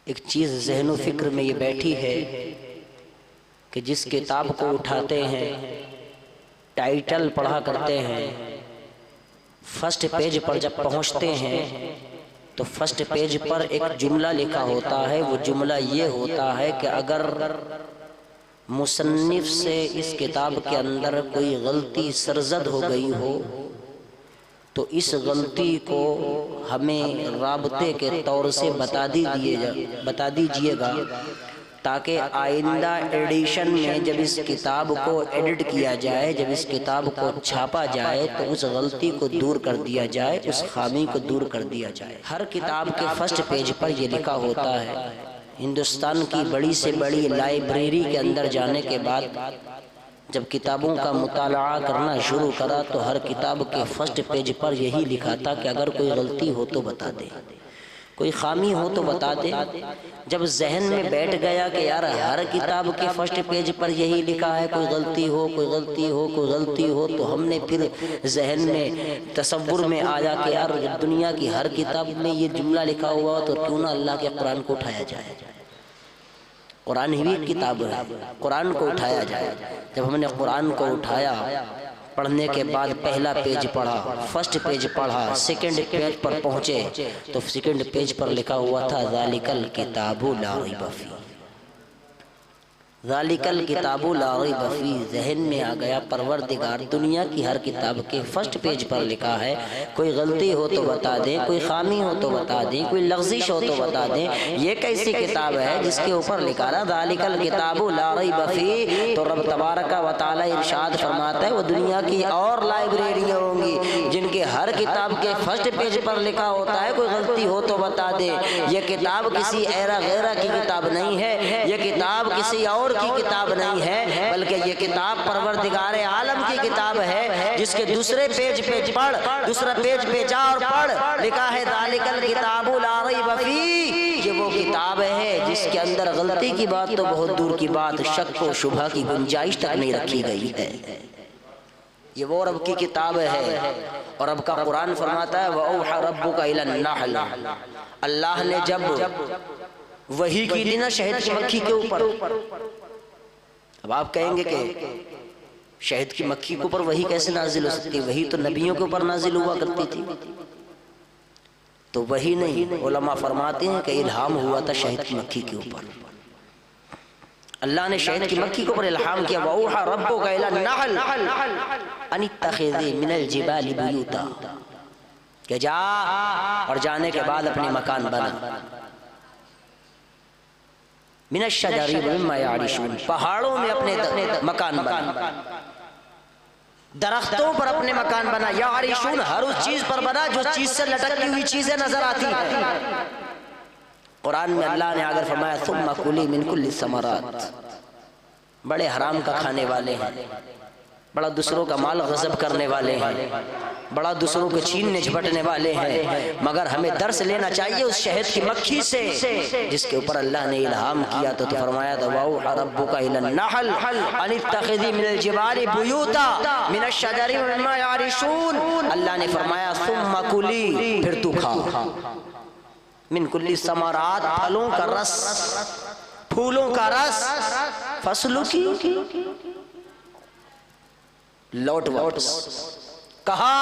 ایک چیز ذہن و فکر میں یہ بیٹھی ہے کہ جس کتاب کو اٹھاتے ہیں، ٹائٹل پڑھا کرتے ہیں، فرسٹ پیج پر جب پہنچتے ہیں تو فرسٹ پیج پر ایک جملہ لکھا ہوتا ہے۔ وہ جملہ یہ ہوتا ہے کہ اگر مصنف سے اس کتاب کے اندر کوئی غلطی سرزد ہو گئی ہو تو اس غلطی کو ہمیں رابطے کے طور سے بتا دیجئے گا، تاکہ آئندہ ایڈیشن میں جب اس کتاب کو ایڈٹ کیا جائے، جب اس کتاب کو چھاپا جائے تو اس غلطی کو دور کر دیا جائے، اس خامی کو دور کر دیا جائے۔ ہر کتاب کے فرسٹ پیج پر یہ لکھا ہوتا ہے۔ ہندوستان کی بڑی سے بڑی لائبریری کے اندر جانے کے بعد جب کتابوں کا مطالعہ کرنا شروع کرا تو ہر کتاب کے فرسٹ پیج پر یہی لکھا تھا کہ اگر کوئی غلطی ہو تو بتا دے، کوئی خامی ہو تو بتا دے۔ جب ذہن میں بیٹھ گیا کہ یار ہر کتاب کے فرسٹ پیج پر یہی لکھا ہے کوئی غلطی ہو، کوئی غلطی ہو، کوئی غلطی ہو، تو ہم نے پھر ذہن میں تصور میں آیا کہ یار جب دنیا کی ہر کتاب میں یہ جملہ لکھا ہوا تو کیوں نہ اللہ کے قرآن کو اٹھایا جائے۔ قرآن ہی ایک کتاب ہے، قرآن کو اٹھایا جائے۔ جب ہم نے قرآن کو اٹھایا، پڑھنے کے بعد پہلا پیج پڑھا، فرسٹ پیج پڑھا، سیکنڈ پیج پر پہنچے تو سیکنڈ پیج پر لکھا ہوا تھا ذالک الکتاب لا ریب فیہ، ذالک الکتاب لا ریب فیہ۔ ذہن میں آ گیا پروردگار دنیا کی ہر کتاب کے فرسٹ پیج پر لکھا ہے کوئی غلطی ہو تو بتا دیں، کوئی خامی ہو تو بتا دیں، کوئی لغزش ہو تو بتا دیں۔ یہ کیسی کتاب ہے جس کے اوپر لکھا رہا ذالک الکتاب لا ریب فیہ؟ تو رب تبارک و تعالی ارشاد فرماتا ہے وہ دنیا کی اور لائبریریاں ہوں گی جن کے ہر کتاب کے فرسٹ پیج پر لکھا ہوتا ہے کوئی غلطی ہو تو بتا دیں۔ یہ کتاب کسی ایرا غیرہ کی کتاب نہیں ہے، یہ کتاب کسی اور کی کتاب نہیں ہے، بلکہ یہ کتاب پروردگار عالم کی کتاب ہے، جس کے دوسرے پیج پہ پڑھ، دوسرا پیج پہ جا اور پڑھ، لکھا ہے ذالک الکتاب لا ریب فیہ۔ یہ وہ کتاب ہے جس کے اندر غلطی کی بات تو بہت دور کی بات، شک و شبہ کی گنجائش تک نہیں رکھی گئی ہے۔ یہ وہ رب کی کتاب ہے، اور رب کا قرآن فرماتا ہے وَأَوْحَى رَبُّكَ إِلَى النَّحْلِ۔ اللہ نے جب وحی کی دی نا شہد کی مکھی کے اوپر، اب آپ کہیں گے کہ شہد کی مکھی کے اوپر وحی کیسے نازل ہو سکتی؟ وحی تو نبیوں کے اوپر نازل ہوا کرتی تھی۔ تو وحی نہیں، علماء فرماتے ہیں کہ الہام ہوا تھا شہد کی مکھی کے اوپر۔ اللہ نے شہد کی مکھی کے اوپر الہام کیا وَأَوْحَى رَبُّكَ إِلَى النَّحْلِ أَنِ اتَّخِذِي مِنَ الْجِبَالِ بُيُوتًا، کہ جا اور جانے کے بعد اپنے مکان بنا، من الشجر ومما یعرشون، پہاڑوں میں اپنے مکان بنا، درختوں پر اپنے مکان بنا، یعرشون ہر اس چیز پر بنا جو چیز سے لٹکی ہوئی چیزیں نظر آتی ہیں۔ قرآن میں اللہ نے اگر فرمایا ثم کلی من کل الثمرات، بڑے حرام کا کھانے والے ہیں، بڑا دوسروں کا مال غصب کرنے والے ہیں، بڑا دوسروں کو چھیننے جھپٹنے والے ہیں، مگر ہمیں درس لینا چاہیے اس شہد کی مکھی سے جس کے اوپر اللہ نے الہام کیا۔ تو فرمایا وَأَوْحَى رَبُّكَ إِلَى النَّحْلِ أَنِ اتَّخِذِي مِنَ الْجِبَالِ بُيُوتًا مِنَ الشَّجَرِ وَمِمَّا يَعْرِشُونَ۔ اللہ نے فرمایا ثُمَّ كُلِي، پھر تو کھا، من کل ثمرات، پھلوں کا رس، پھولوں کا رس، فَاسْلُكِي، لوٹ واپس، کہا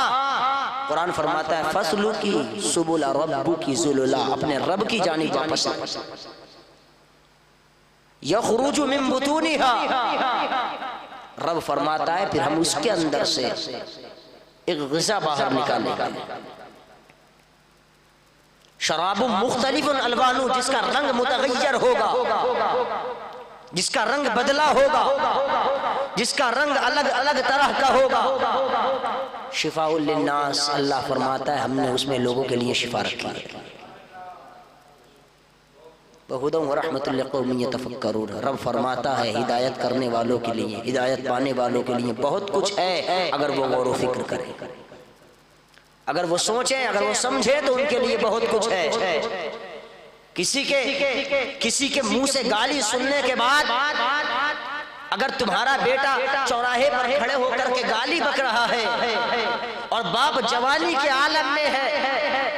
قرآن فرماتا ہے فَاسْلُكِي سُبُلَ رَبُّكِ ذُلُلًا، اپنے رب کی جانب واپس یخرج من بطونها، رب فرماتا ہے پھر ہم اس کے اندر سے ایک غذا باہر نکالیں گے، شراب مختلف الوان، جس کا رنگ متغیر ہوگا، جس کا رنگ بدلا ہوگا، جس کا رنگ الگ الگ طرح کا ہوگا، شفاء للناس، اللہ فرماتا ہے ہم نے اس میں لوگوں کے لیے شفا رکھی ہے، وَهُدًى وَرَحْمَةٌ لِقَوْمٍ يَتَفَكَّرُونَ۔ رب فرماتا ہے ہدایت کرنے والوں کے لیے، ہدایت پانے والوں کے لیے بہت کچھ ہے اگر وہ غور و فکر کریں، اگر وہ سوچیں، اگر وہ سمجھیں تو ان کے لیے بہت کچھ ہے۔ کسی کے منہ سے گالی سننے کے بعد اگر تمہارا بیٹا چوراہے پر کھڑے ہو کر کے گالی بک رہا ہے اور باپ جوانی کے عالم میں ہے،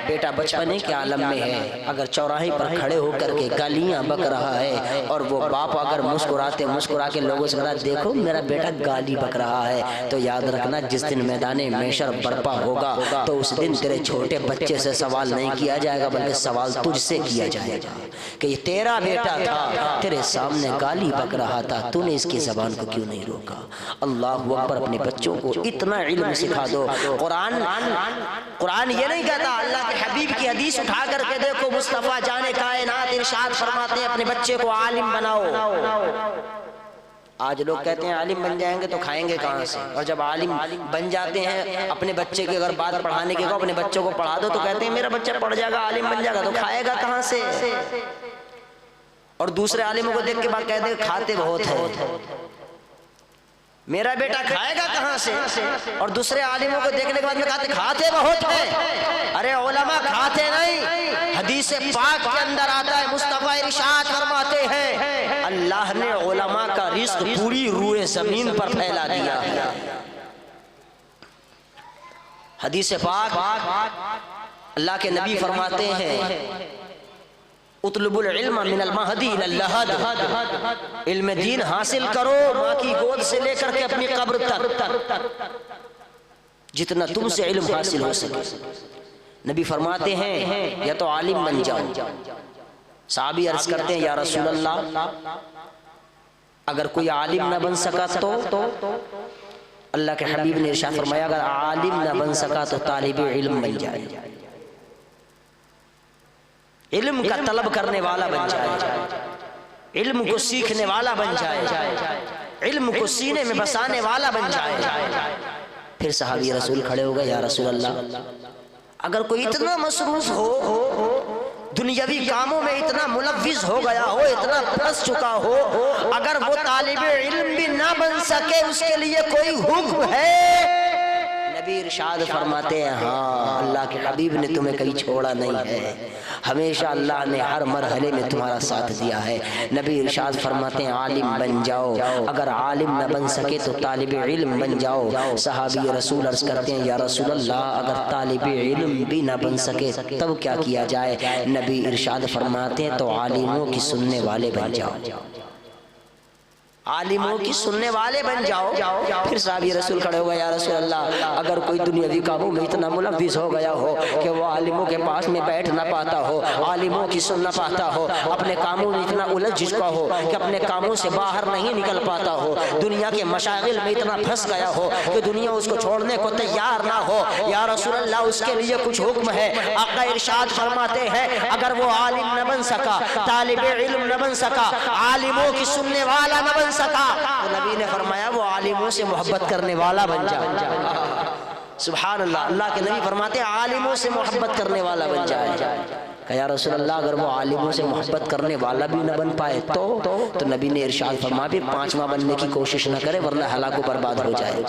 بیٹا بچپنے کے عالم میں ہے، اگر چوراہے پر کھڑے ہو کر کے گالیاں بک رہا ہے اور وہ باپ اگر مسکرا کے لوگوں سے کہا دیکھو میرا بیٹا گالی بک رہا ہے، تو یاد رکھنا جس دن میدان محشر برپا ہوگا تو اس دن تیرے چھوٹے بچے سے سوال نہیں کیا جائے گا، بلکہ سوال تجھ سے کیا جائے گا کہ یہ تیرا بیٹا تھا، تیرے سامنے گالی بک رہا تھا، تو نے اس کی زبان کو کیوں نہیں روکا؟ اللہ اکبر۔ اپنے بچوں کو اتنا علم سکھا دو۔ قرآن یہ نہیں کہتا، اللہ کے حبیب کی حدیث اٹھا کر کے دیکھو، مصطفیٰ جان کائنات ارشاد فرماتے ہیں اپنے بچے کو عالم بناؤ۔ آج لوگ کہتے ہیں عالم بن جائیں گے تو کھائیں گے کہاں سے، اور جب عالم بن جاتے ہیں اپنے بچے کے اگر بات پڑھانے کے اپنے بچوں کو پڑھا دو تو کہتے ہیں میرا بچہ پڑھ جائے گا عالم بن جائے گا، تو کھائے گا کہاں سے؟ اور دوسرے عالموں کو دیکھ کے بعد کہتے ہیں کھاتے بہت ہیں، میرا بیٹا کھائے گا کہاں سے؟ اور دوسرے عالموں کو دیکھنے کے بعد میں کہتے کھاتے بہت ہیں۔ ارے علماء کھاتے نہیں، حدیث پاک کے اندر آتا ہے، مصطفیٰ ارشاد فرماتے ہیں اللہ نے علماء کا رزق پوری روئے زمین پر پھیلا دیا ہے۔ حدیث پاک اللہ کے نبی فرماتے ہیں اطلب العلم من المہدی الی اللحد، علم دین حاصل کرو ماں کی گود سے لے کر کے اپنی قبر تک، جتنا تم سے علم حاصل ہو سکے۔ نبی فرماتے ہیں یا تو عالم بن جاؤ۔ صحابی عرض کرتے ہیں یا رسول اللہ اگر کوئی عالم نہ بن سکا تو؟ اللہ کے حبیب نے ارشاد فرمایا اگر عالم نہ بن سکا تو طالب علم بن جائے، علم کا طلب کرنے والا بن جائے، علم کو سیکھنے والا بن جائے، علم کو سینے میں بسانے والا بن جائے۔ پھر صحابی رسول کھڑے ہو گئے یا رسول اللہ اگر کوئی اتنا مصروف ہو، دنیاوی کاموں میں اتنا ملوث ہو گیا ہو، اتنا پھنس چکا ہو، اگر وہ طالب علم بھی نہ بن سکے اس کے لیے کوئی حکم ہے؟ نبی ارشاد فرماتے ہیں ہاں، اللہ کے حبیب نے تمہیں کہیں چھوڑا نہیں ہے، ہمیشہ اللہ نے ہر مرحلے میں تمہارا ساتھ دیا ہے۔ نبی ارشاد فرماتے ہیں عالم بن جاؤ، اگر عالم نہ بن سکے تو طالب علم بن جاؤ۔ صحابی رسول عرض کرتے ہیں یا رسول اللہ اگر طالب علم بھی نہ بن سکے تب کیا کیا جائے؟ نبی ارشاد فرماتے ہیں تو عالموں کی سننے والے بن جاؤ، عالموں کی سننے والے بن جاؤ۔ پھر صحابی رسول کھڑے ہو گئے یا رسول اللہ اگر کوئی دنیاوی کاموں میں اتنا ملوث ہو گیا ہو کہ وہ عالموں کے پاس میں بیٹھ نہ پاتا ہو، عالموں کی سن نہ پاتا ہو، اپنے کاموں میں اتنا الجھ چکا ہو کہ اپنے کاموں سے باہر نہیں نکل پاتا ہو، دنیا کے مشاغل میں اتنا پھنس گیا ہو کہ دنیا اس کو چھوڑنے کو تیار نہ ہو، یا رسول اللہ اس کے لیے کچھ حکم ہے؟ آقا ارشاد فرماتے ہیں اگر وہ عالم نہ بن سکا، طالب علم نہ بن سکا، عالموں کی سننے والا نہ بن سکا، تو نبی نے فرمایا وہ عالموں سے محبت کرنے والا بن جائے۔ سبحان اللہ، اللہ کے نبی فرماتے ہیں عالموں سے محبت کرنے والا بن جائے۔ کہ یا رسول اللہ اگر وہ عالموں سے محبت کرنے والا بھی نہ بن پائے تو نبی نے ارشاد فرمایا پھر پانچواں بننے کی کوشش نہ کرے ورنہ ہلاک و برباد ہو جائے،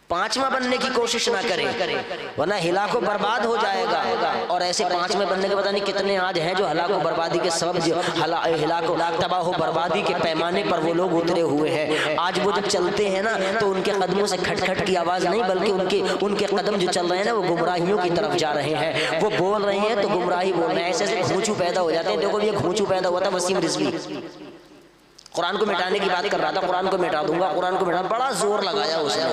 پانچواں بننے کی کوشش نہ کرے ورنہ ہلاک و برباد ہو جائے گا۔ اور ایسے پانچویں بننے کے پتہ نہیں کتنے آج ہیں جو ہلاک و بربادی کے سبب ہلاک و تباہ و بربادی کے پیمانے پر وہ لوگ اترے ہوئے ہیں۔ آج وہ جب چلتے ہیں نا تو ان کے قدموں سے کھٹ کھٹ کی آواز نہیں بلکہ ان کے قدم جو چل رہے ہیں نا وہ گمراہیوں کی طرف جا رہے ہیں، وہ بول رہے ہیں تو گمراہی بول رہے ہیں، ایسے ایسے گھونچو پیدا ہو جاتے ہیں۔ دیکھو یہ گھونچو پیدا ہوا تھا وسیم رضوی، قرآن کو مٹانے کی بات کر رہا تھا، قرآن کو مٹا دوں گا، قرآن کو مٹا، بڑا زور لگایا اس نے،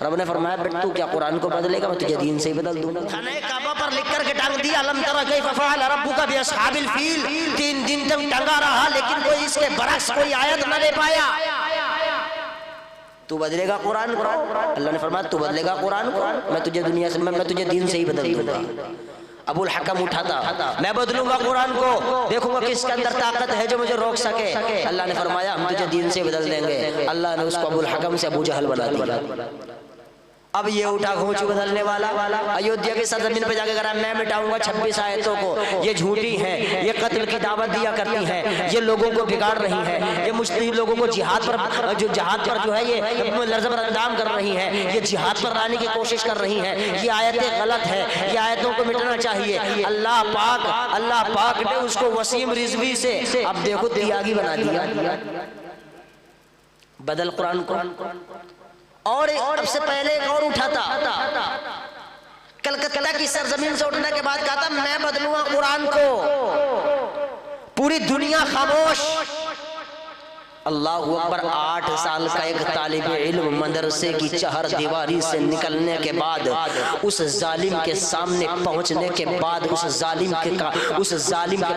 رب نے فرمایا بیٹا تو کیا قرآن کو بدلے گا، میں تجھے دین سے ہی بدل دوں گا۔ خانہ کعبہ پر لکھ کر کے ٹانگ دیا الم تر کیف فعل ربک باصحاب الفیل، 3 دن تک ٹنگا رہا لیکن کوئی اس کے برعکس کوئی آیت نہ لے پایا۔ تو بدلے گا قرآن کو، اللہ نے فرمایا تو بدلے گا قرآن کو، میں تجھے دنیا سے میں تجھے دین سے ہی بدل دوں گا۔ ابو الحکم اٹھا تھا میں بدلوں گا قرآن کو، دیکھوں گا کس کے اندر طاقت ہے جو مجھے روک سکے۔ اللہ نے فرمایا ہم تجھے دین سے بدل دیں گے، اللہ نے اس کو ابو الحکم سے ابو جہل بنا دیا۔ اب یہ اٹھا گھونچو بدلنے والا ایودھیا کی سرزمین پہ جا کے کہا میں مٹاؤں گا 26 آیتوں کو، یہ جھوٹی ہیں، یہ قتل کی دعوت دیا کرتی ہیں، یہ لوگوں کو بگاڑ رہی ہیں، یہ مجتہد لوگوں کو جہاد پر جو ہے یہ لرزم اندام کر رہی ہیں، یہ جہاد پر لانے کی کوشش کر رہی ہیں، یہ آیتیں غلط ہیں، یہ آیتوں کو مٹنا چاہیے۔ اللہ پاک نے اس کو وسیم رضوی سے اب دیکھو تیاگی بنا دیا، بدل قرآن کو۔ اور اب سے پہلے ایک اور اٹھا تھا کلکتہ کی سرزمین سے اٹھنے کے بعد کہا تھا میں بدلوں گا قرآن کو، پوری دنیا خاموش۔ اللہ اکبر، 8 سال کا ایک طالب علم مدرسے کی چہر دیواری سے نکلنے کے بعد، اس ظالم کے سامنے پہنچنے کے بعد، اس ظالم کے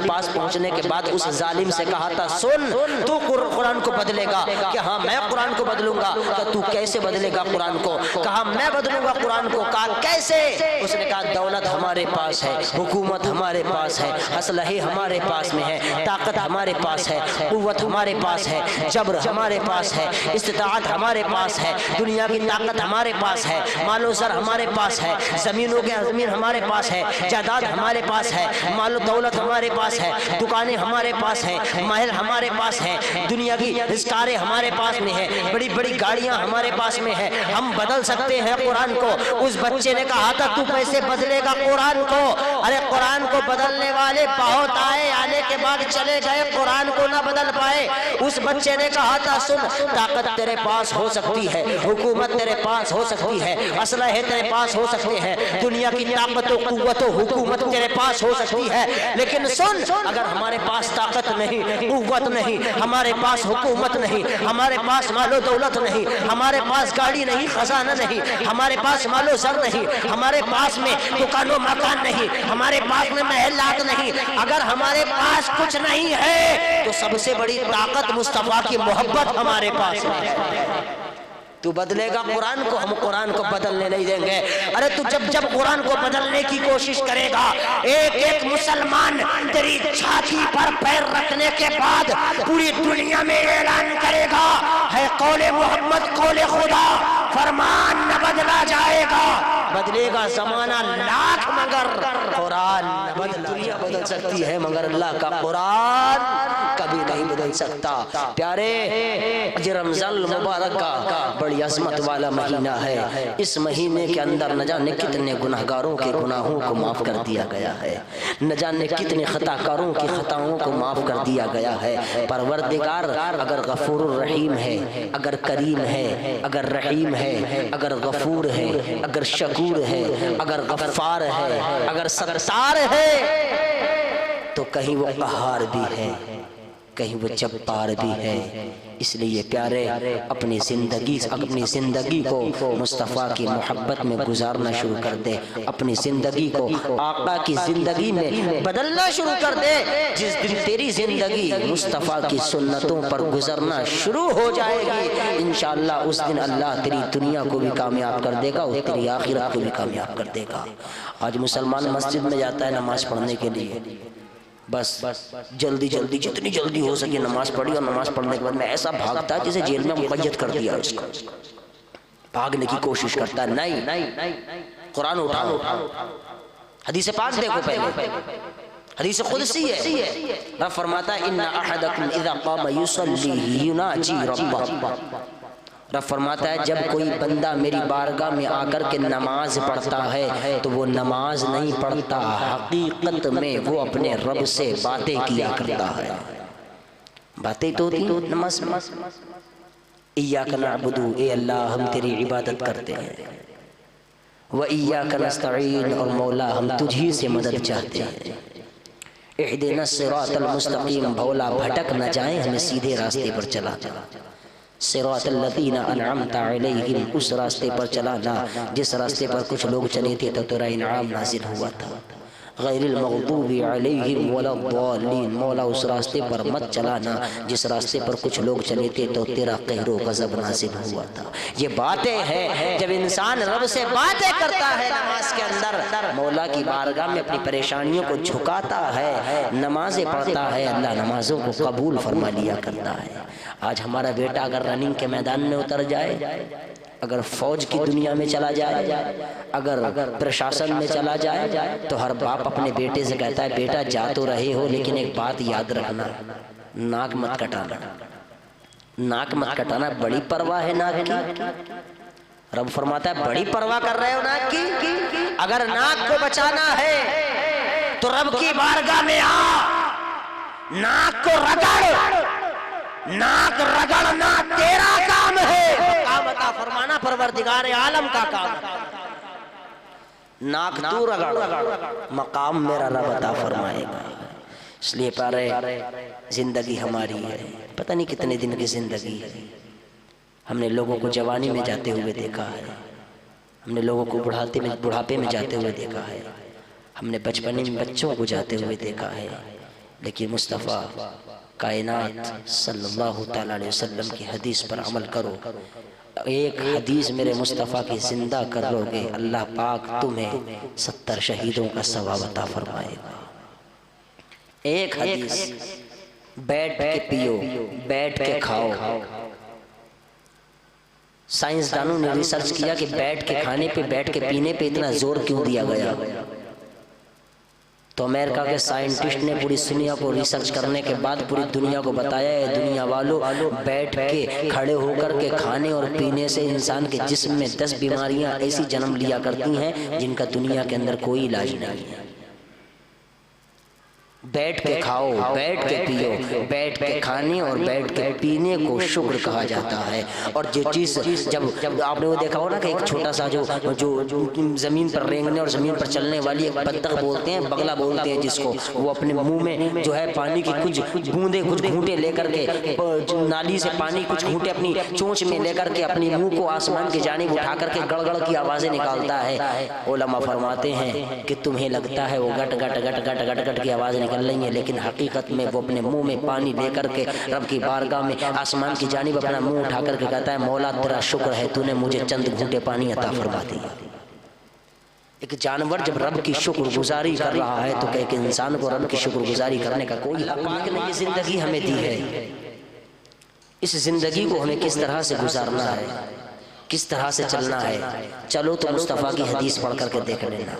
پاس پہنچنے کے بعد اس ظالم سے کہا تھا سن تو قرآن کو بدلے گا؟ کہ ہاں میں قرآن کو بدلوں گا۔ کہ تو کیسے بدلے گا قرآن کو؟ کہا میں بدلوں گا قرآن کو۔ کہا کیسے؟ اس نے کہا دولت ہمارے پاس ہے، حکومت ہمارے پاس ہے، اسلحے ہمارے پاس میں ہے، طاقت ہمارے پاس ہے، قوت ہمارے پاس ہے، جبر ہمارے پاس ہے، استطاعت ہمارے پاس ہے، دنیا کی طاقت ہمارے پاس ہے، مال و زر ہمارے پاس ہے، زمینوں کے زمین ہمارے پاس ہے، جائیداد ہمارے پاس ہے، مال و دولت ہمارے پاس ہے، دکانیں ہمارے پاس ہیں، محل ہمارے پاس ہیں، دنیا کی رزقاریں ہمارے پاس میں ہیں، بڑی بڑی گاڑیاں ہمارے پاس میں ہیں، ہم بدل سکتے ہیں قرآن کو۔ اس بچے نے کہا تھا تو کیسے بدلے گا قرآن کو؟ ارے قرآن کو بدلنے والے بہت آئے، آنے کے بعد چلے گئے، قرآن کو نہ بدل پائے۔ اس بچے نے کہا تھا سن طاقت تیرے پاس ہو سکتی ہے، حکومت تیرے پاس ہو سکتی ہے، اسلحے تیرے پاس ہو سکتے ہیں، دنیا کی طاقت و قوت و حکومت تیرے پاس ہو سکتی ہے، لیکن سن اگر ہمارے پاس طاقت نہیں، قوت نہیں، ہمارے پاس حکومت نہیں، ہمارے پاس مال و دولت نہیں، ہمارے پاس گاڑی نہیں، خزانہ نہیں، ہمارے پاس مال و زر نہیں، ہمارے پاس میں دکان و مکان نہیں، ہمارے پاس میں محلات نہیں، اگر ہمارے پاس کچھ نہیں ہے تو سب سے بڑی طاقت مصطفیٰ کی محبت ہمارے پاس ہے۔ تو بدلے گا قرآن کو، ہم قرآن کو بدلنے نہیں دیں گے۔ ارے تو جب قرآن کو بدلنے کی کوشش کرے گا، ایک ایک مسلمان تیری چھاتی پر پیر رکھنے کے بعد پوری دنیا میں اعلان کرے گا ہے قول محمد قول خدا، فرمان نہ بدلا جائے گا۔ بدلے گا زمانہ لاکھ مگر قرآن نہ بدلا۔ دنیا بدل سکتی ہے مگر اللہ کا قرآن کبھی نہیں بدل سکتا۔ پیارے یہ رمضان المبارک کا بڑی عظمت والا مہینہ ہے۔ اس مہینے کے اندر نہ جانے کتنے گناہگاروں کے گناہوں کو معاف کر دیا گیا ہے، نہ جانے کتنے خطا کاروں کی خطاؤں کو معاف کر دیا گیا ہے۔ پروردگار اگر غفور الرحیم ہے، اگر کریم ہے، اگر رحیم ہے، اگر غفور ہے، اگر شکور ہے، اگر غفار ہے، اگر ستار ہے، تو کہیں وہ قہار بھی ہے، کہیں وہ جبار بھی ہے۔ اس لیے پیارے اپنی زندگی کو مصطفیٰ کی محبت میں گزارنا شروع کر دے، اپنی زندگی کو آقا کی زندگی میں بدلنا شروع کر دے۔ جس دن تیری زندگی مصطفیٰ کی سنتوں پر گزرنا شروع ہو جائے گی، انشاءاللہ اس دن اللہ تیری دنیا کو بھی کامیاب کر دے گا اور تیری آخرت کو بھی کامیاب کر دے گا۔ آج مسلمان مسجد میں جاتا ہے نماز پڑھنے کے لیے، بس جلدی جتنی جلدی ہو سکے نماز پڑھی، اور نماز پڑھنے کے بعد میں ایسا بھاگتا ہے جسے جیل میں مقید کر دیا اس کو، بھاگنے کی کوشش کرتا ہے۔ نہیں، قرآن اٹھاؤ، حدیث پاک دیکھو، پہلے حدیث قدسی ہے، رب فرماتا ہے ان احدکم اذا قام یصلی یناجی ربہ۔ رب فرماتا ہے جب کوئی بندہ میری بارگاہ میں آ کر کے نماز پڑھتا ہے تو وہ نماز نہیں پڑھتا، حقیقت میں وہ اپنے رب سے باتیں کیا کرتا ہے۔ باتیں تو ہوتی ہیں نماز میں، ایاک نعبد، اے اللہ ہم تیری عبادت کرتے ہیں، وَإِيَّاكَ نَسْتَعِينُ، اور مولا ہم تجھی سے مدد چاہتے ہیں، اہدنا الصراط المستقیم، بھولا بھٹک نہ جائیں، ہمیں سیدھے راستے پر چلا جا، صراط الذین انعمت علیہم، اس راستے پر چلانا جس راستے پر کچھ لوگ چلے تھے تو تیرا انعام نازل ہوا تھا، غیر المغضوب علیہم ولا الضالین، مولا اس راستے پر مت چلانا جس راستے پر کچھ لوگ چلے تھے تو تیرا قہر و غضب نازل ہوا تھا۔ یہ باتیں ہیں جب انسان رب سے باتیں کرتا ہے نماز کے اندر، مولا کی بارگاہ میں اپنی پریشانیوں کو جھکاتا ہے، نمازیں پڑھتا ہے، اللہ نمازوں کو قبول فرما لیا کرتا ہے۔ آج ہمارا بیٹا اگر رننگ کے میدان میں اتر جائے، اگر فوج کی دنیا میں چلا جائے، اگر پرشاسن میں چلا جائے، تو ہر باپ اپنے بیٹے سے کہتا ہے بیٹا جا تو رہے ہو لیکن ایک بات یاد رکھنا، ناک مت کٹانا، ناک مت کٹانا، بڑی پرواہ ہے ناک کی۔ رب فرماتا ہے بڑی پرواہ کر رہے ہو ناک کی، اگر ناک کو بچانا ہے تو رب کی بارگاہ میں آ، ناک کو رگڑ، ناک رگڑنا تیرا کام ہے، مقام عطا فرمانا پروردگار عالم کا کام ہے۔ ناک تو رگڑ مقام میرا رب عطا فرمائے گا۔ اس لیے پارے زندگی ہماری ہے، پتہ نہیں کتنے دن کی زندگی ہے۔ ہم نے لوگوں کو جوانی میں جاتے ہوئے دیکھا ہے، ہم نے لوگوں کو بڑھاپے میں جاتے ہوئے دیکھا ہے، ہم نے بچپنے میں بچوں کو جاتے ہوئے دیکھا ہے، لیکن مصطفیٰ کائنات صلی اللہ تعالیٰ علیہ وسلم کی حدیث پر عمل کرو۔ ایک حدیث میرے مصطفیٰ کی زندہ کر لو گے، اللہ پاک تمہیں 70 شہیدوں کا ثواب عطا فرمائے گا۔ ایک حدیث، بیٹھ کے پیو، بیٹھ کے کھاؤ۔ سائنسدانوں نے ریسرچ کیا کہ بیٹھ کے کھانے پہ، بیٹھ کے پینے پہ اتنا زور کیوں دیا گیا؟ تو امریکہ کے سائنٹسٹ نے پوری دنیا کو ریسرچ کرنے کے بعد پوری دنیا کو بتایا ہے، دنیا والوں بیٹھ کے کھڑے ہو کر کے کھانے اور پینے سے انسان کے جسم میں 10 بیماریاں ایسی جنم لیا کرتی ہیں جن کا دنیا کے اندر کوئی علاج نہیں ہے۔ بیٹھ کے کھاؤ، بیٹھ کے پیو، بیٹھ کے کھانے اور بیٹھ کے پینے کو شکر کہا جاتا ہے۔ اور جو چیز جب آپ نے وہ دیکھا ہو نا کہ ایک چھوٹا سا جو زمین پر رینگنے اور زمین پر چلنے والی ایک بطخ بولتے ہیں، بگلا بولتے ہیں جس کو، وہ اپنے منہ میں جو ہے پانی کی کچھ بوندے، کچھ گھونٹے لے کر کے، نالی سے پانی کچھ گھونٹے اپنی چونچ میں لے کر کے اپنی منہ کو آسمان کی جانب اٹھا کر کے گڑ گڑ کی آوازیں نکالتا ہے۔ علماء فرماتے ہیں کہ تمہیں لگتا ہے وہ گٹ گٹ گٹ گٹ گٹ گٹ کی آواز نکال رہی ہیں، لیکن حقیقت میں وہ اپنے منہ میں پانی لے کر کے رب کی بارگاہ میں آسمان کی جانب اپنا منہ اٹھا کر کے کہتا ہے مولا تیرا شکر ہے تو نے مجھے چند گھونٹے پانی عطا فرما دیا۔ ایک جانور جب رب کی شکر گزاری کر رہا ہے تو کہ ایک انسان کو رب کی شکر گزاری کرنے کا کوئی حق نہیں۔ یہ زندگی ہمیں دی ہے، اس زندگی کو ہمیں کس طرح سے گزارنا ہے، کس طرح سے چلنا ہے۔ چلو تو مصطفیٰ کی حدیث پڑھ کر کے دیکھ لینا،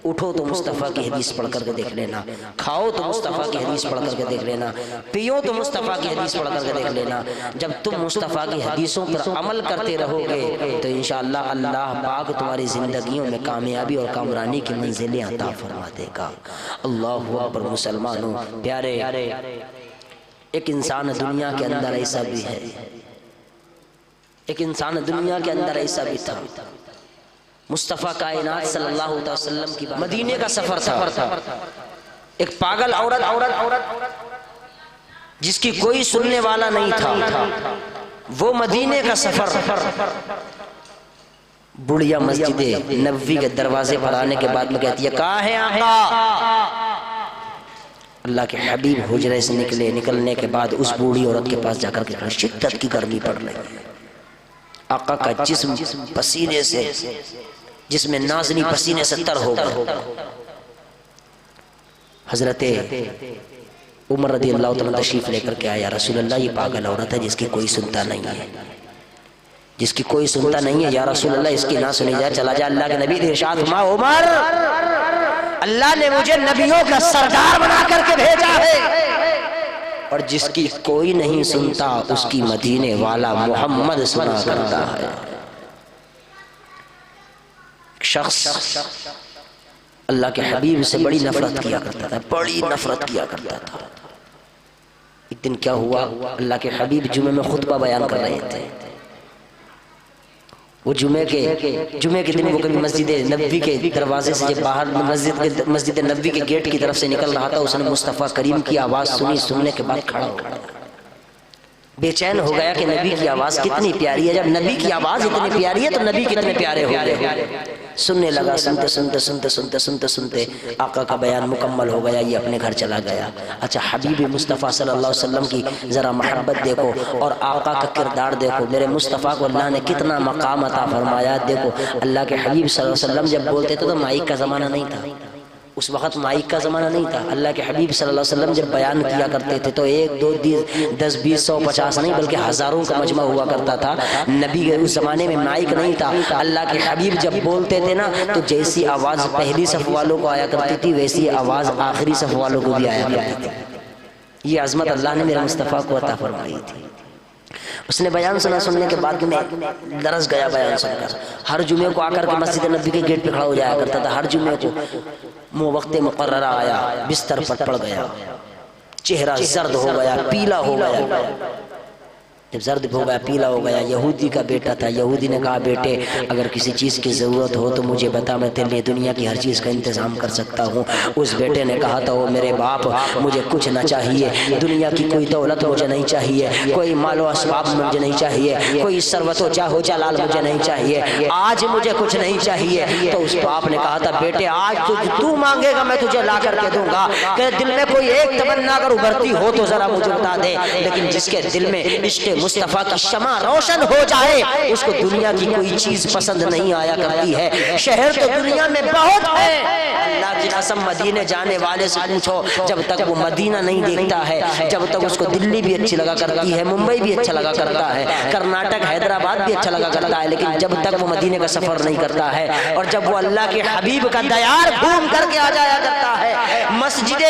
اٹھو تو مصطفیٰ کی حدیث پڑھ کر کے دیکھ لینا، کھاؤ تو مصطفیٰ کی حدیث پڑھ کر کے دیکھ لینا، پیو تو مصطفیٰ کی حدیث پڑھ کر کے دیکھ لینا۔ جب تم مصطفیٰ کی حدیثوں پر عمل کرتے رہو گے تو انشاءاللہ اللہ پاک تمہاری زندگیوں میں کامیابی اور کامرانی کی منزلیں عطا فرما دے گا۔ اللہ اکبر۔ مسلمانوں پیارے، ایک انسان دنیا کے اندر ایسا بھی ہے، ایک انسان دنیا کے اندر ایسا بھی تھا، مصطفیٰ کائنات صلی اللہ علیہ وسلم کی مدینے کا سفر تھا۔ ایک پاگل عورت جس کی کوئی سننے والا نہیں تھا، وہ مدینے کا سفر بڑھیا مسجد نبوی کے دروازے پر آنے کے بعد میں کہتی ہے کہاں ہے آقا؟ اللہ کے حبیب حجرے سے نکلنے کے بعد اس بوڑھی عورت کے پاس جا کر کے شدت کی گرمی پڑ رہی ہے، آقا کا جسم پسینے سے، جس میں نازنی پسینے سے تر ہو گئے۔ حضرت عمر رضی اللہ تعالیٰ تشریف لے کر کے آیا، رسول اللہ یہ پاگل عورت ہے جس کی کوئی سنتا نہیں ہے، جس کی کوئی سنتا نہیں ہے، یا رسول اللہ اس کی نہ سنی جائے۔ چلا جا اللہ کے نبی نے ارشاد فرمایا عمر اللہ نے مجھے نبیوں کا سردار بنا کر کے بھیجا ہے، اور جس کی کوئی نہیں سنتا اس کی مدینے والا محمد سنا کرتا ہے۔ شخص اللہ کے حبیب سے بڑی نفرت کیا کرتا تھا، بڑی نفرت کیا کرتا تھا۔ ایک دن کیا ہوا، اللہ کے حبیب جمعے میں خطبہ بیان کر رہے تھے۔ وہ جمعے کے دن وہ کبھی مسجد نبوی کے دروازے سے جب باہر مسجد نبوی کے گیٹ کی طرف سے نکل رہا تھا، اس نے مصطفیٰ کریم کی آواز سنی، سننے کے بعد کھڑا ہو گیا، بے چین ہو گیا کہ نبی کی آواز کتنی پیاری ہے۔ جب نبی کی آواز اتنی پیاری ہے تو نبی کتنے پیارے ہو گئے۔ سننے لگا، سنتے آقا کا بیان مکمل ہو گیا، یہ اپنے گھر چلا گیا۔ اچھا حبیب مصطفیٰ صلی اللہ علیہ وسلم کی ذرا محبت دیکھو اور آقا کا کردار دیکھو، میرے مصطفیٰ کو اللہ نے کتنا مقام عطا فرمایا۔ دیکھو اللہ کے حبیب صلی اللہ علیہ وسلم جب بولتے تھے تو مائک کا زمانہ نہیں تھا، اس وقت مائک کا زمانہ نہیں تھا۔ اللہ کے حبیب صلی اللہ علیہ وسلم جب بیان کیا کرتے تھے تو 1 2 10 20 100 50 نہیں بلکہ ہزاروں کا مجمع ہوا کرتا تھا۔ نبی کے اس زمانے میں مائک نہیں تھا، اللہ کے حبیب جب بولتے تھے نا تو جیسی آواز پہلی صف والوں کو آیا کرتی تھی ویسی آواز آخری صف والوں کو بھی آیا کرتی تھی۔ یہ عظمت اللہ نے میرے مصطفیٰ کو عطا فرمائی تھی۔ اس نے بیان سننے کے بعد میں درس گیا بیان سن کر، ہر جمعے کو آ کر کے مسجد نبی کے گیٹ پہ کھڑا ہو جایا کرتا تھا۔ ہر جمعے کو وقت مقررہ آیا، بستر پر پڑ گیا، چہرہ زرد ہو گیا، پیلا ہو گیا، جب زرد ہو گیا پیلا ہو گیا، یہودی کا بیٹا تھا، یہودی نے کہا بیٹے اگر کسی چیز کی ضرورت ہو تو مجھے بتا، میں تیرے لیے دنیا کی ہر چیز کا انتظام کر سکتا ہوں۔ اس بیٹے نے کہا تھا وہ میرے باپ مجھے کچھ نہ چاہیے، دنیا کی کوئی دولت مجھے نہیں چاہیے، کوئی مال و اسباب مجھے نہیں چاہیے، کوئی ثروت و جاہ و جلال مجھے نہیں چاہیے، آج مجھے کچھ نہیں چاہیے۔ تو اس باپ نے کہا تھا بیٹے آج تو مانگے گا میں تجھے لا کر کے دوں گا، کہ دل میں کوئی ایک تمنا اگر ابھرتی ہو تو ذرا مجھے بتا دے، لیکن جس کے دل میں عشق مصطفیٰ کی شمع روشن ہو جائے اس کو دنیا کی کوئی چیز پسند نہیں آیا کرتی ہے۔ شہر تو دنیا میں بہت ہے، اللہ کی قسم مدینے جانے والے سے پوچھو جب تک وہ مدینہ نہیں دیکھتا ہے، جب تک اس کو دلی بھی اچھی لگا کرتی ہے، ممبئی بھی اچھا لگا کرتا ہے، کرناٹک حیدرآباد بھی اچھا لگا کرتا ہے، لیکن جب تک وہ مدینے کا سفر نہیں کرتا ہے اور جب وہ اللہ کے حبیب کا دیار گھوم کر کے آ جایا کرتا ہے، مسجد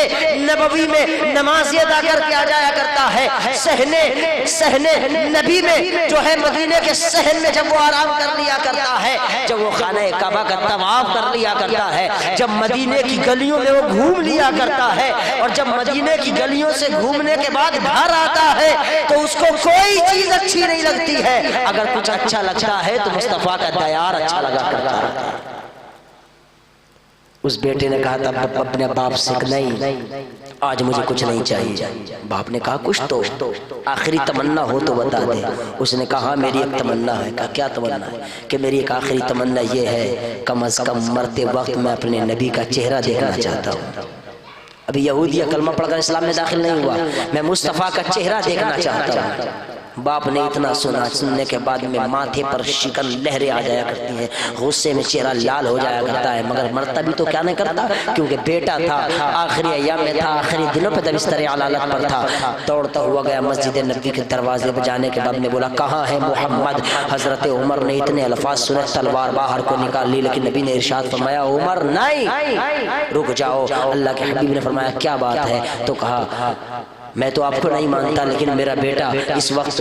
نبوی میں نماز ادا کر کے آ جایا کرتا ہے، صحن نبی میں جو ہے مدینے کے صحن میں جب وہ آرام کر لیا کرتا ہے، جب وہ خانہ کعبہ کا طواف کر لیا کرتا ہے، جب مدینے کی گلیوں میں وہ گھوم لیا کرتا ہے، اور جب مدینے کی گلیوں سے گھومنے کے بعد گھر آتا ہے تو اس کو کوئی چیز اچھی نہیں لگتی ہے، اگر کچھ اچھا لگتا ہے تو مصطفیٰ کا دیار اچھا لگا کرتا ہے۔ اس بیٹے نے کہا تھا اپنے باپ سے نہیں آج مجھے کچھ نہیں چاہیے۔ باپ نے کہا کچھ تو آخری تمنا ہو تو بتا دے۔ اس نے کہا میری ایک تمنا ہے۔ کہا کیا تمنا ہے؟ کہ میری ایک آخری تمنا یہ ہے کم از کم مرتے وقت میں اپنے نبی کا چہرہ دیکھنا چاہتا ہوں۔ ابھی یہودی کلمہ پڑھ کر اسلام میں داخل نہیں ہوا، میں مصطفیٰ کا چہرہ دیکھنا چاہتا ہوں۔ باپ نے اتنا سنا، سننے کے بعد میں ماتھے پر شکن لہریں آ جایا کرتی ہیں، غصے میں چہرہ لال ہو جایا کرتا ہے، مگر مرتا بھی تو کیا نہیں کرتا کیونکہ بیٹا تھا، آخری ایام میں تھا، آخری دنوں پہ بستر علالت پر تھا۔ دوڑتا ہوا گیا مسجد نبی کے دروازے پہ، جانے کے بعد میں بولا کہاں ہے محمد؟ حضرت عمر نے اتنے الفاظ سنے، تلوار باہر کو نکال لی، لیکن نبی نے ارشاد فرمایا عمر نہیں، رک جاؤ۔ اللہ کے حبیب نے فرمایا کیا بات ہے؟ تو کہا میں تو آپ کو نہیں مانتا لیکن میرا بیٹا اس وقت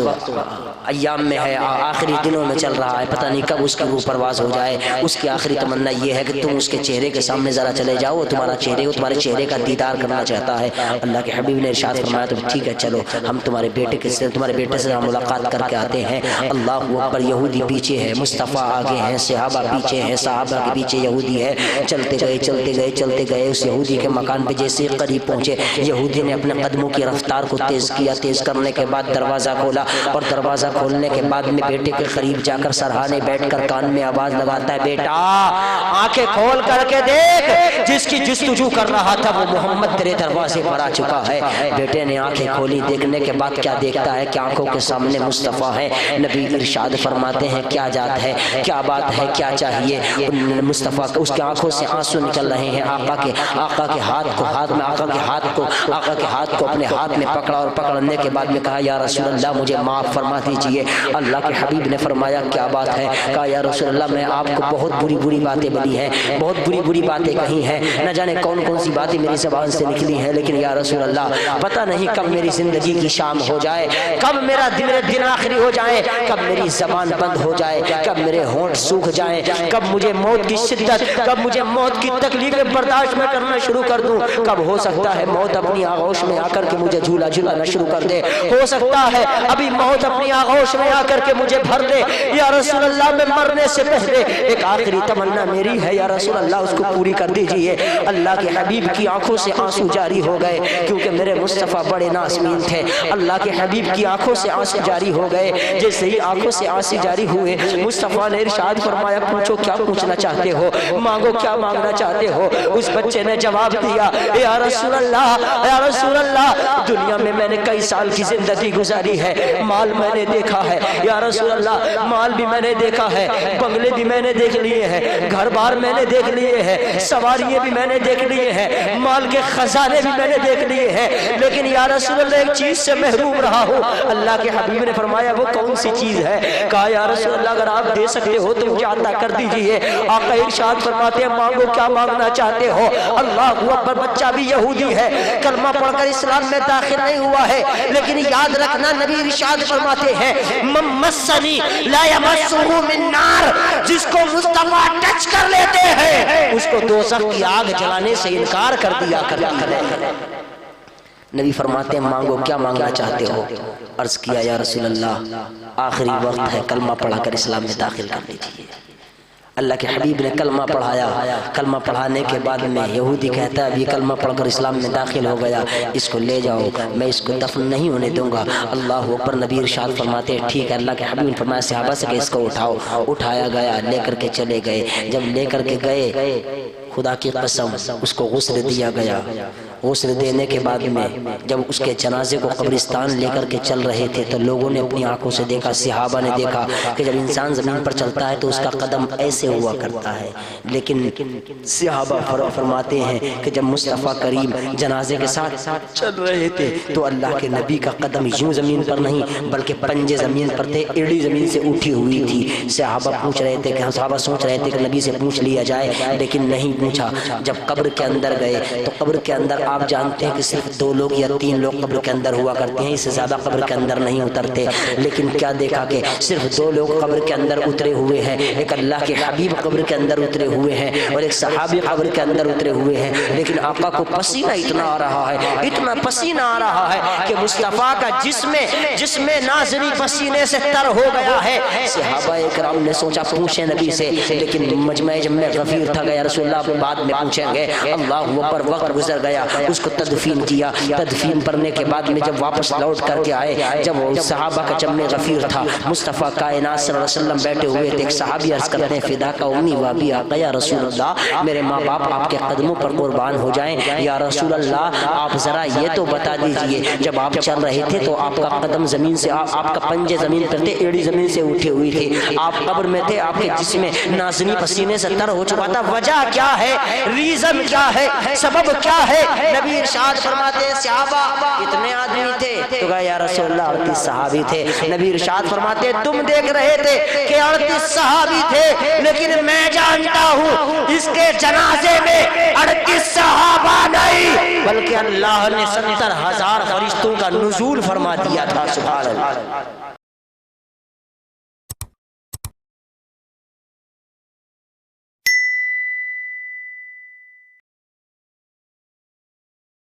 ایام میں ہے، آخری دنوں میں چل رہا ہے، پتہ نہیں کب اس کی روح پرواز ہو جائے، اس کی آخری تمنا یہ ہے کہ تم اس کے چہرے کے سامنے ذرا چلے جاؤ، تمہارا تمہارے چہرے کا دیدار کرنا چاہتا ہے۔ اللہ کے حبیب نے ارشاد فرمایا تو ٹھیک ہے چلو ہم تمہارے بیٹے سے ملاقات کر کے آتے ہیں۔ اللہ اکبر، یہودی پیچھے ہے، مصطفیٰ آگے ہیں، صحابہ پیچھے ہیں، صحابہ کے پیچھے یہودی ہے۔ چلتے گئے اس یہودی کے مکان پہ جیسے قریب پہنچے، یہودی نے اپنے قدموں کی رفتار کو تیز کیا، تیز کرنے کے بعد دروازہ کھولا، اور دروازہ کھولنے کے بعد میں بیٹے کے قریب جا کر سرہانے بیٹھ کر کان میں آواز لگاتا ہے بیٹا آنکھیں کھول کر کے دیکھ، جس کی جستجو کر رہا تھا وہ محمد تیرے دروازے پر آ چکا ہے۔ بیٹے نے آنکھیں کھولی، دیکھنے کے بعد کیا دیکھتا ہے کہ آنکھوں کے سامنے مصطفیٰ ہے۔ نبی ارشاد فرماتے ہیں کیا جات ہے، کیا بات ہے، کیا چاہیے؟ مصطفیٰ اس کے آنکھوں سے آنسو نکل رہے ہیں۔ آقا کے ہاتھ کو اپنے ہاتھ میں پکڑا، اور پکڑنے کے بعد میں کہا یا رسول اللہ مجھے معاف فرما دیجئے۔ اللہ کے حبیب نے فرمایا کیا بات ہے؟ کہا یا رسول اللہ میں آپ کو بہت بری باتیں بولی ہیں، بہت بری باتیں کہی ہیں، نہ جانے کون سی باتیں میری زبان سے نکلی ہیں، لیکن یا رسول اللہ پتہ نہیں کب میری زندگی کی شام ہو جائے، کب میرا دن آخری ہو جائے، کب میری زبان بند ہو جائے، کب میرے ہونٹ سوکھ جائیں، کب مجھے موت کی شدت، کب مجھے موت کی تکلیفیں برداشت میں کرنا شروع کر دوں، کب ہو سکتا ہے موت اپنی آغوش میں آ کر کے مجھے جھولانا شروع کر دے، ہو سکتا ہے ابھی موت اپنی آغوش میں آ کر کے مجھے بھر دے۔ یا رسول اللہ میں مرنے سے پہلے ایک آخری تمنا میری ہے، یا رسول اللہ اس کو پوری کر دیجئے۔ اللہ کے حبیب کی آنکھوں سے آنسو جاری ہو گئے، کیونکہ میرے مصطفیٰ بڑے نازنین تھے۔ اللہ کے حبیب کی آنکھوں سے آنسو جاری ہو گئے، جیسے ہی آنکھوں سے آنسو جاری ہوئے مصطفیٰ نے ارشاد فرمایا پوچھو کیا پوچھنا چاہتے ہو، مانگو کیا مانگنا چاہتے ہو۔ اس بچے نے جواب دیا یا رسول اللہ دنیا میں نے کئی سال کی زندگی گزاری ہے، مال میں نے دیکھا ہے یا رسول اللہ، مال بھی میں نے دیکھا ہے، بنگلے بھی میں نے دیکھ لیے ہیں، گھر بار میں نے دیکھ لیے ہیں، سواریاں بھی میں نے دیکھ لیے ہیں، مال کے خزانے بھی میں نے دیکھ لیے ہیں، لیکن یا رسول اللہ ایک چیز سے محروم رہا ہوں۔ اللہ کے حبیب نے فرمایا وہ کون سی چیز ہے؟ کہا یا رسول اللہ اگر آپ دے سکتے ہو تو مجھے عطا کر دیجئے۔ آقا ارشاد فرماتے ہیں مانگو کیا مانگنا چاہتے ہو۔ اللہ اکبر، بچہ بھی یہودی ہے، کلمہ پڑھ کر اسلام میں داخل نہیں ہوا ہے، لیکن یاد رکھنا نبی ارشاد فرماتے ہیں من مسنی لا یمسہ من نار، جس کو مصطفیٰ ٹچ کر لیتے ہیں اس کو دوزخ کی آگ جلانے سے انکار کر دیا کرتا ہے۔ نبی فرماتے ہیں مانگو کیا مانگنا چاہتے ہو؟ عرض کیا یا رسول اللہ آخری وقت ہے، کلمہ پڑھا کر اسلام میں داخل کر لیجیے۔ اللہ کے حبیب نے کلمہ پڑھایا، کلمہ پڑھانے کے بعد میں یہودی کہتا ہے اب یہ کلمہ پڑھ کر اسلام میں داخل ہو گیا، اس کو لے جاؤ، میں اس کو دفن نہیں ہونے دوں گا۔ اللہ اکبر، نبی ارشاد فرماتے ہیں ٹھیک ہے۔ اللہ کے حبیب نے فرمایا صحابہ سے کہ اس کو اٹھاؤ، اٹھایا گیا، لے کر کے چلے گئے۔ جب لے کر کے گئے، خدا کی قسم اس کو غسل دیا گیا۔ غسل دینے کے بعد میں جب اس کے جنازے کو قبرستان لے کر کے چل رہے تھے تو لوگوں نے اپنی آنکھوں سے دیکھا، صحابہ نے دیکھا کہ جب انسان زمین پر چلتا ہے تو اس کا قدم ایسے ہوا کرتا ہے، لیکن صحابہ فرماتے ہیں کہ جب مصطفیٰ کریم جنازے کے ساتھ چل رہے تھے تو اللہ کے نبی کا قدم یوں زمین پر نہیں بلکہ پنجے زمین پر تھے، ایڑی زمین سے اٹھی ہوئی تھی۔ صحابہ پوچھ رہے تھے کہ صحابہ سوچ رہے تھے کہ نبی سے پوچھ لیا جائے، لیکن نہیں پوچھا۔ جب قبر کے اندر گئے تو قبر کے اندر آپ جانتے ہیں کہ صرف 2 لوگ یا 3 لوگ قبر کے اندر ہوا کرتے ہیں، اس سے زیادہ قبر کے اندر نہیں اترتے، لیکن کیا دیکھا کہ صرف 2 لوگ قبر کے اندر اترے ہوئے ہیں، ایک اللہ کے حبیب قبر کے اندر اترے ہوئے ہیں اور ایک صحابی قبر کے اندر اترے ہوئے ہیں، لیکن آقا کو پسینہ اتنا آ رہا ہے، اتنا پسینہ آ رہا ہے کہ مصطفیٰ کا جسم نازنی پسینے سے تر ہو گیا ہے۔ صحابہ اکرام نے سوچا پوچھیں نبی سے، لیکن مجمع غفیر تھا گیا رسول اللہ بعد میں پوچھیں گے۔ اللہ پر وقت گزر گیا، اس کو تدفین کیا۔ تدفین کرنے کے بعد میں جب واپس لوٹ کر کے آئے، جب صحابہ کا جمع غفیر تھا، مصطفیٰ کائنات صلی اللہ علیہ وسلم بیٹھے ہوئے تھے، ایک صحابی عرض کرتے ہیں فدا کا امی و ابی آقا یا رسول اللہ، میرے ماں باپ آپ کے قدموں پر قربان ہو جائیں، یا رسول اللہ آپ ذرا یہ تو بتا دیجئے جب آپ چل رہے تھے تو آپ کا قدم زمین سے، آپ کا پنجے زمین پر تھے، ایڑی زمین سے اٹھی ہوئی تھی، آپ قبر میں تھے، آپ کے جسم نازنی پسینے سے تر ہو چکا تھا، وجہ کیا ہے، ریزن کیا ہے، سبب کیا ہے؟ نبی ارشاد فرماتے ہیں صحابہ کتنے آدمی تھے؟ تو کہا یا رسول اللہ 38 صحابی تھے۔ نبی ارشاد فرماتے ہیں تم دیکھ رہے تھے کہ 38 صحابی تھے، لیکن میں جانتا ہوں اس کے جنازے میں 38 صحابہ نہیں بلکہ اللہ نے 70,000 فرشتوں کا نزول فرما دیا تھا۔ سبحان اللہ۔